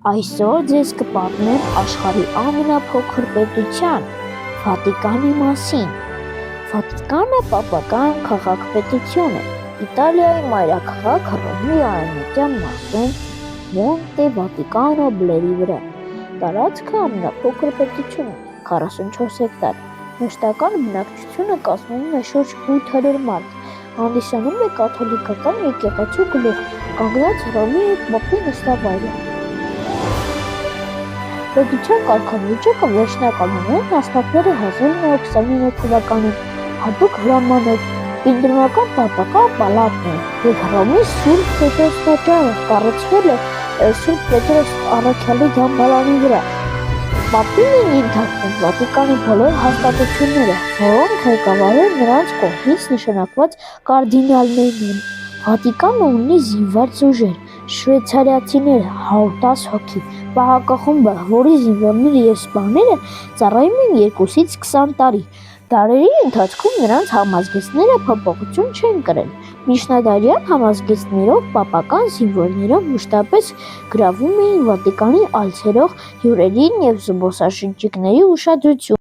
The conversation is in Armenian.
Այսօր ձեզ կպատմեմ աշխարհի ամենափոքր պետության՝ Վատիկանի մասին։ Վատիկանը պապական քաղաք-պետություն է։ Իտալիայի մայրաքաղաք Հռոմի արևմտյան մասում Մոնտե Վատիկանո բլրի վրա։ Տարածքը ամենափոքր պետությունն է՝ 44 հեկտար։ Մշտական բնակչությունը կազմում է շուրջ 800 մարդ։ Հանդիսանում է կաթոլիկական եկեղեցու գլուխ, կանգնած Հռոմի Պապի նստավայրը։ Պետության կարգավիճակը վերջնականորեն հաստատվել է 1929 թվականին հատուկ հրամանով։ Կենտրոնական պապական պալատն է և Հռոմի Սուրբ Պետրոս տաճարը կառուցվել է Սուրբ Պետրոս առաքյալի դամբարանի վրա։ Պապին են ենթարկվում Վատիկանի բոլոր հաստատությունները, որոնք ղեկավարում նրանց կողմից նշանակված կարդինալներն են։ Վատիկանը ունի զինված ուժեր, շվեյցարացիները 110 հոգի, պահակախումբը, որի զինվորները և սպաները ծառայում են 2-ից 20 տարի։ Դարերի ընթացքում նրանց համազգեստները փոփոխություն չեն կրել։ Միջնադարյան համազգեստներով պապական զինվորները մշտապես գրավում էին Վատիկանի այցելող հյուրերին և զբոսաշրջիկների ուշադրությունը։